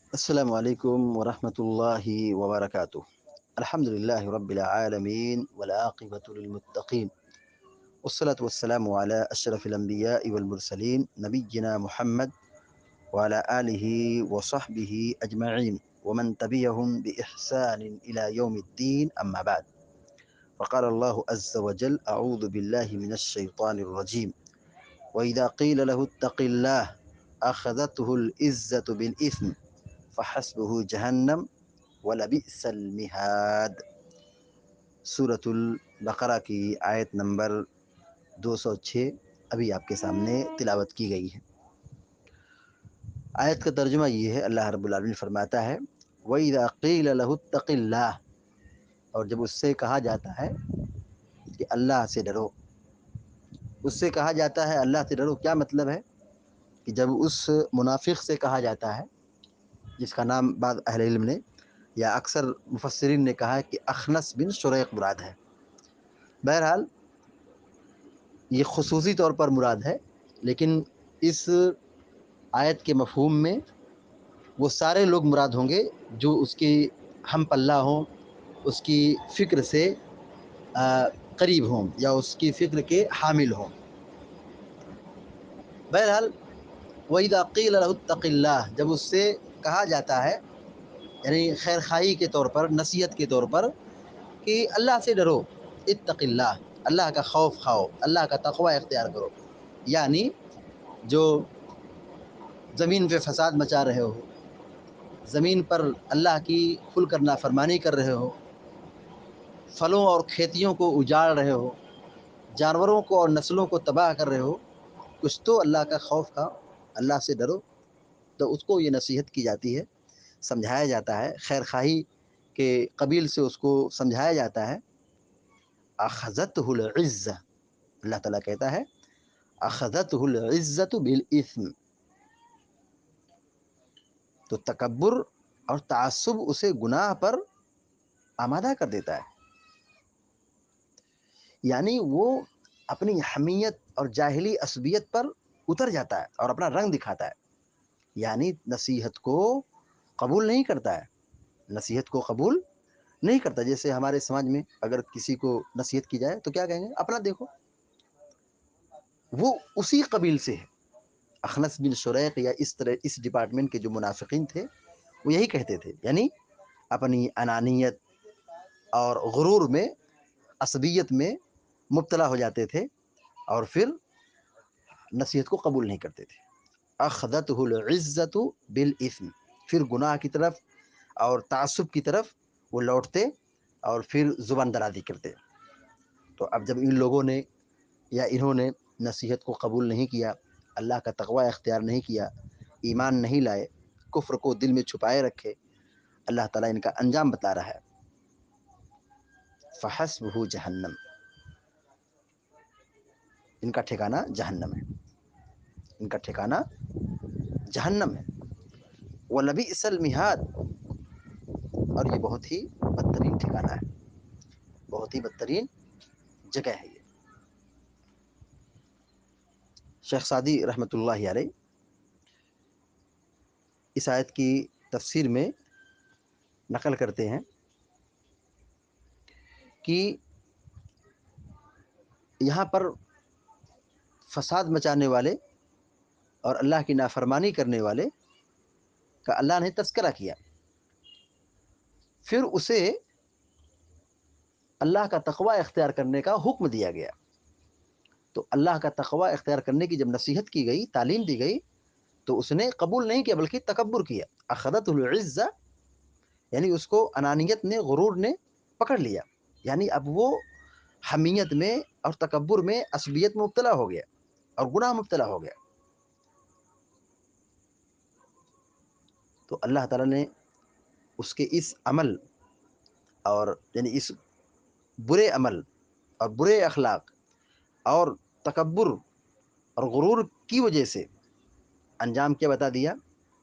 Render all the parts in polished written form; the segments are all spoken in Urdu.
السلام عليكم ورحمة الله وبركاته. الحمد لله رب العالمين والعاقبة للمتقين، والصلاة والسلام على أشرف الأنبياء والمرسلين نبينا محمد وعلى آله وصحبه أجمعين ومن تبعهم بإحسان إلى يوم الدين. أما بعد، فقال الله عز وجل: أعوذ بالله من الشيطان الرجيم. وإذا قيل له اتق الله أخذته العزة بالإثم فحسبه جهنم ولبئس المہاد. سورۃ البقرہ کی آیت نمبر 206 ابھی آپ کے سامنے تلاوت کی گئی ہے. آیت کا ترجمہ یہ ہے، اللہ رب العالمین فرماتا ہے وَإِذَا قِيلَ لَهُ اتَّقِ اللَّهِ، اور جب اس سے کہا جاتا ہے کہ اللہ سے ڈرو. اس سے کہا جاتا ہے اللہ سے ڈرو، کیا مطلب ہے کہ جب اس منافق سے کہا جاتا ہے جس کا نام بعض اہل علم نے یا اکثر مفسرین نے کہا ہے کہ اخنس بن شریق مراد ہے. بہرحال یہ خصوصی طور پر مراد ہے، لیکن اس آیت کے مفہوم میں وہ سارے لوگ مراد ہوں گے جو اس کی ہم پلہ ہوں، اس کی فکر سے قریب ہوں یا اس کی فکر کے حامل ہوں. بہرحال وَإِذَا قِيلَ لَهُ اتَّقِ اللَّهِ، جب اس سے کہا جاتا ہے یعنی خیر خواہی کے طور پر، نصیحت کے طور پر کہ اللہ سے ڈرو، اتق اللہ، اللہ کا خوف کھاؤ، اللہ کا تقوی اختیار کرو. یعنی جو زمین پہ فساد مچا رہے ہو، زمین پر اللہ کی کھل کر نافرمانی کر رہے ہو، پھلوں اور کھیتیوں کو اجاڑ رہے ہو، جانوروں کو اور نسلوں کو تباہ کر رہے ہو، کچھ تو اللہ کا خوف کھاؤ، اللہ سے ڈرو. تو اس کو یہ نصیحت کی جاتی ہے، سمجھایا جاتا ہے، خیر خواہی کے قبیل سے اس کو سمجھایا جاتا ہے. اخذتہ العزہ، اللہ تعالیٰ کہتا ہے اخذتہ العزت بالاثم، تو تکبر اور تعصب اسے گناہ پر آمادہ کر دیتا ہے. یعنی وہ اپنی حمیت اور جاہلی عصبیت پر اتر جاتا ہے اور اپنا رنگ دکھاتا ہے. یعنی نصیحت کو قبول نہیں کرتا ہے، نصیحت کو قبول نہیں کرتا. جیسے ہمارے سماج میں اگر کسی کو نصیحت کی جائے تو کیا کہیں گے؟ اپنا دیکھو. وہ اسی قبیل سے ہے. اخنس بن شریق یا اس طرح اس ڈپارٹمنٹ کے جو منافقین تھے وہ یہی کہتے تھے، یعنی اپنی انانیت اور غرور میں، عصبیت میں مبتلا ہو جاتے تھے اور پھر نصیحت کو قبول نہیں کرتے تھے. اخذتہ العزت بالاثم، پھر گناہ کی طرف اور تعصب کی طرف وہ لوٹتے اور پھر زبان درازی کرتے. تو اب جب ان لوگوں نے یا انہوں نے نصیحت کو قبول نہیں کیا، اللہ کا تقوی اختیار نہیں کیا، ایمان نہیں لائے، کفر کو دل میں چھپائے رکھے، اللہ تعالیٰ ان کا انجام بتا رہا ہے فحسبہ جہنم، ان کا ٹھکانہ جہنم ہے، ان کا ٹھکانہ جہنم ہے. وَلَبِئْسَ الْمِہَادُ، اور یہ بہت ہی بدترین ٹھکانہ ہے، بہت ہی بدترین جگہ ہے. یہ شیخ سعدی رحمۃ اللہ علیہ اس آیت کی تفسیر میں نقل کرتے ہیں کہ یہاں پر فساد مچانے والے اور اللہ کی نافرمانی کرنے والے کا اللہ نے تذکرہ کیا، پھر اسے اللہ کا تقوی اختیار کرنے کا حکم دیا گیا. تو اللہ کا تقوی اختیار کرنے کی جب نصیحت کی گئی، تعلیم دی گئی، تو اس نے قبول نہیں کیا بلکہ تکبر کیا. اخذتہ العزہ، یعنی اس کو انانیت نے، غرور نے پکڑ لیا. یعنی اب وہ حمیت میں اور تکبر میں، عصبیت میں مبتلا ہو گیا اور گناہ مبتلا ہو گیا. تو اللہ تعالیٰ نے اس کے اس عمل اور یعنی اس برے عمل اور برے اخلاق اور تکبر اور غرور کی وجہ سے انجام کیا بتا دیا؟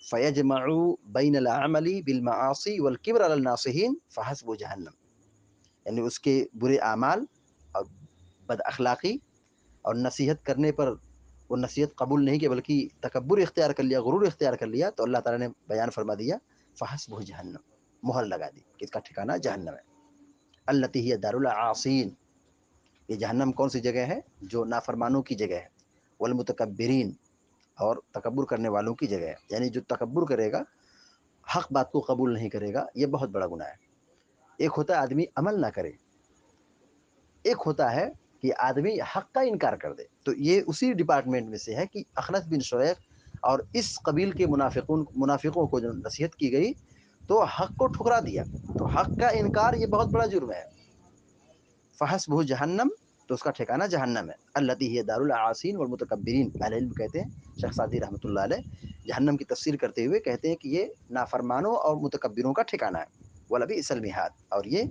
فَيَجْمَعُ بَيْنَ الْعَمَلِ بِالْمَعَاصِي وَالْكِبْرِ عَلَى النَّاصِحِينَ فَحَسْبُ جَهَنَّمْ، یعنی اس کے برے اعمال اور بد اخلاقی اور نصیحت کرنے پر وہ نصیحت قبول نہیں کی بلکہ تکبر اختیار کر لیا، غرور اختیار کر لیا، تو اللہ تعالیٰ نے بیان فرما دیا فحسبہ جہنم، مہر لگا دی کہ اس کا ٹھکانہ جہنم ہے، التی ہی دار العاصین، یہ جہنم کون سی جگہ ہے؟ جو نافرمانوں کی جگہ ہے، والمتکبرین، اور تکبر کرنے والوں کی جگہ ہے، یعنی جو تکبر کرے گا، حق بات کو قبول نہیں کرے گا، یہ بہت بڑا گناہ ہے۔ ایک ہوتا ہے آدمی عمل نہ کرے، ایک ہوتا ہے کہ آدمی حق کا انکار کر دے، تو یہ اسی ڈپارٹمنٹ میں سے ہے کہ اخنس بن شریق اور اس قبیل کے منافقوں کو جو نصیحت کی گئی تو حق کو ٹھکرا دیا، تو حق کا انکار یہ بہت بڑا جرم ہے۔ فحسبہ جہنم، تو اس کا ٹھکانہ جہنم ہے، التی ہی دار العاصین والمتکبرین۔ اہل علم کہتے ہیں، شیخ سعدی رحمۃ اللہ علیہ جہنم کی تفسیر کرتے ہوئے کہتے ہیں کہ یہ نافرمانوں اور متکبروں کا ٹھکانہ ہے، ولبئس المہاد، اور یہ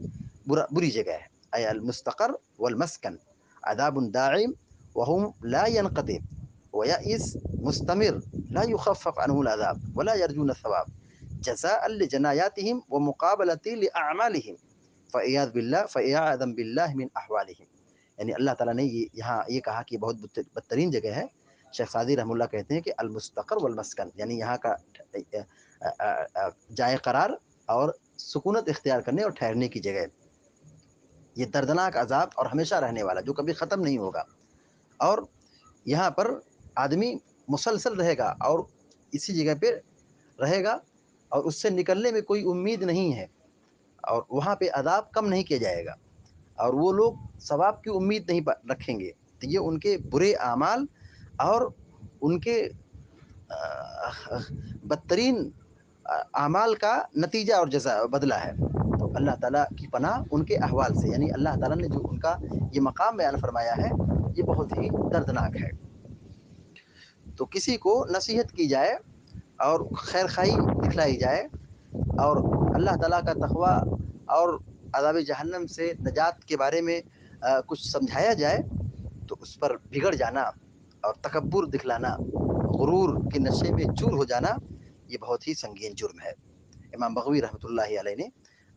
بری جگہ ہے، اے المستقر والمسکن، عذاب داعم وهم لا ينقطع ويئس مستمر لا يخفف عنه العذاب ولا يرجون الثواب جزاء لجناياتهم ومقابلة لأعمالهم فإياذ بالله فإياذا بالله من أحوالهم۔ یعنی اللہ تعالیٰ نے یہاں یہ کہا کہ بہت بدترین جگہ ہے۔ شیخ سعدی رحمہ اللہ کہتے ہیں کہ المستقر والمسکن، یعنی یہاں کا جائے قرار اور سکونت اختیار کرنے اور ٹھہرنے کی جگہ، یہ دردناک عذاب اور ہمیشہ رہنے والا جو کبھی ختم نہیں ہوگا، اور یہاں پر آدمی مسلسل رہے گا اور اسی جگہ پہ رہے گا اور اس سے نکلنے میں کوئی امید نہیں ہے، اور وہاں پہ عذاب کم نہیں کیا جائے گا، اور وہ لوگ ثواب کی امید نہیں رکھیں گے، تو یہ ان کے برے اعمال اور ان کے بدترین اعمال کا نتیجہ اور جزا بدلہ ہے۔ تو اللہ تعالیٰ کی پناہ ان کے احوال سے، یعنی اللہ تعالیٰ نے جو ان کا یہ مقام بیان فرمایا ہے یہ بہت ہی دردناک ہے۔ تو کسی کو نصیحت کی جائے اور خیر خواہی دکھلائی جائے اور اللہ تعالیٰ کا تقوی اور عذاب جہنم سے نجات کے بارے میں کچھ سمجھایا جائے تو اس پر بگڑ جانا اور تکبر دکھلانا، غرور کے نشے میں چور ہو جانا، یہ بہت ہی سنگین جرم ہے۔ امام بغوی رحمۃ اللہ علیہ نے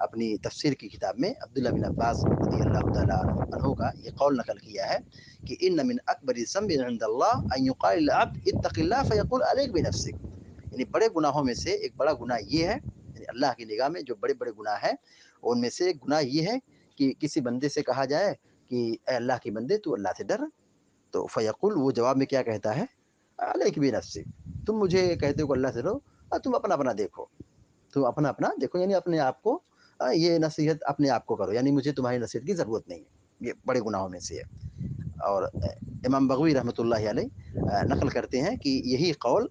اپنی تفسیر کی کتاب میں عبداللہ بن عباس رضی اللہ تعالیٰ عنہ کا یہ قول نقل کیا ہے کہ ان من اکبر الذنب عند اللہ ان یقال للعبد اتق اللہ فیقول علیک بنفسک، یعنی بڑے گناہوں میں سے ایک بڑا گناہ یہ ہے، یعنی اللہ کی نگاہ میں جو بڑے بڑے گناہ ہیں ان میں سے ایک گناہ یہ ہے کہ کسی بندے سے کہا جائے کہ اے اللہ کے بندے تو اللہ سے ڈر، تو فیقول، وہ جواب میں کیا کہتا ہے؟ علیک بنفسک، تم مجھے کہتے ہو کہ اللہ سے ڈرو، تم اپنا اپنا دیکھو، تم اپنا اپنا دیکھو، یعنی اپنے آپ کو یہ نصیحت اپنے آپ کو کرو، یعنی مجھے تمہاری نصیحت کی ضرورت نہیں ہے، یہ بڑے گناہوں میں سے ہے۔ اور امام بغوی رحمۃ اللہ علیہ نقل کرتے ہیں کہ یہی قول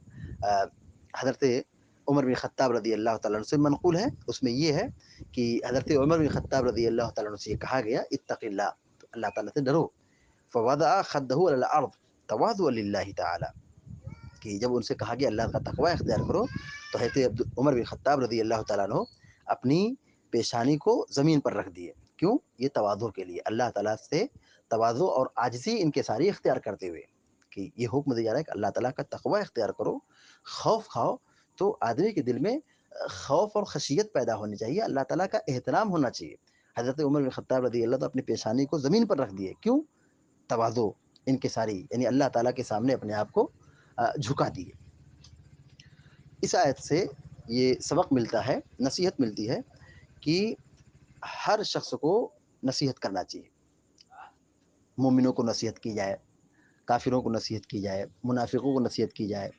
حضرت عمر بن خطاب رضی اللہ تعالیٰ عنہ سے منقول ہے، اس میں یہ ہے کہ حضرت عمر بن خطاب رضی اللہ تعالیٰ عنہ سے یہ کہا گیا اتق اللہ، تو اللہ تعالیٰ سے ڈرو، فوضع خدہ علی الارض تواضعا للہ تعالی، کہ جب ان سے کہا گیا اللہ کا تقوی اختیار کرو تو حضرت عمر بن خطاب رضی اللہ تعالیٰ عنہ اپنی پیشانی کو زمین پر رکھ دیے، کیوں؟ یہ تواضع کے لیے، اللہ تعالیٰ سے تواضع اور عاجزی انکساری اختیار کرتے ہوئے، کہ یہ حکم دیا جا رہا ہے کہ اللہ تعالیٰ کا تقوی اختیار کرو، خوف کھاؤ، تو آدمی کے دل میں خوف اور خشیت پیدا ہونی چاہیے، اللہ تعالیٰ کا احترام ہونا چاہیے۔ حضرت عمر بن خطاب رضی اللہ تعالیٰ اپنی پیشانی کو زمین پر رکھ دیے، کیوں؟ تواضع انکساری، یعنی اللہ تعالیٰ کے سامنے اپنے آپ کو جھکا دیے۔ اس آیت سے یہ سبق ملتا ہے، نصیحت ملتی ہے کہ ہر شخص کو نصیحت کرنا چاہیے، مومنوں کو نصیحت کی جائے، کافروں کو نصیحت کی جائے، منافقوں کو نصیحت کی جائے،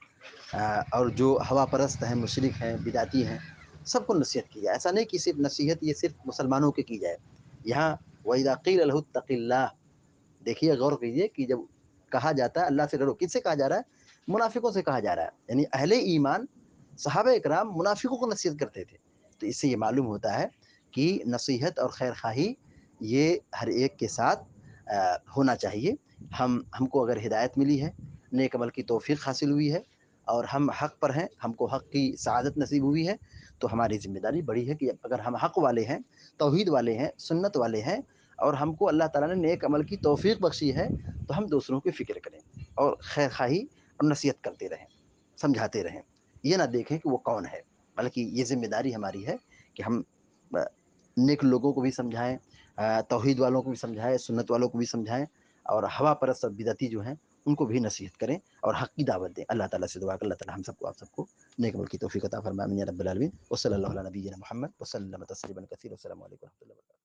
اور جو ہوا پرست ہیں، مشرک ہیں، بدعتی ہیں، سب کو نصیحت کی جائے۔ ایسا نہیں کہ صرف نصیحت یہ صرف مسلمانوں کی جائے۔ یہاں وَإِذَا قِيلَ لَهُ اتَّقِ اللَّهِ، دیکھیے غور کیجیے کہ جب کہا جاتا ہے اللہ سے ڈرو، کس سے کہا جا رہا ہے؟ منافقوں سے کہا جا رہا ہے، یعنی اہل ایمان صحابہ اکرام منافقوں کو نصیحت کرتے تھے، تو اس سے یہ معلوم ہوتا ہے کہ نصیحت اور خیر خواہی یہ ہر ایک کے ساتھ ہونا چاہیے۔ ہم کو اگر ہدایت ملی ہے، نیک عمل کی توفیق حاصل ہوئی ہے اور ہم حق پر ہیں، ہم کو حق کی سعادت نصیب ہوئی ہے، تو ہماری ذمہ داری بڑی ہے کہ اگر ہم حق والے ہیں، توحید والے ہیں، سنت والے ہیں، اور ہم کو اللہ تعالیٰ نے نیک عمل کی توفیق بخشی ہے، تو ہم دوسروں کی فکر کریں اور خیر خواہی اور نصیحت کرتے رہیں، سمجھاتے رہیں، یہ نہ دیکھیں کہ وہ کون ہے، بلکہ یہ ذمہ داری ہماری ہے کہ ہم نیک لوگوں کو بھی سمجھائیں، توحید والوں کو بھی سمجھائیں، سنت والوں کو بھی سمجھائیں، اور ہوا پرست اور بدعتی جو ہیں ان کو بھی نصیحت کریں اور حق کی دعوت دیں. اللہ تعالیٰ سے دعا کہ اللہ تعالیٰ ہم سب کو آپ سب کو نیک عمل کی توفیق عطا فرمائے. آمین یا رب العالمین. وصلی اللہ علی نبینا محمد وسلم تسلیما کثیرا. السلام علیکم و رحمۃ اللہ وبرکاتہ.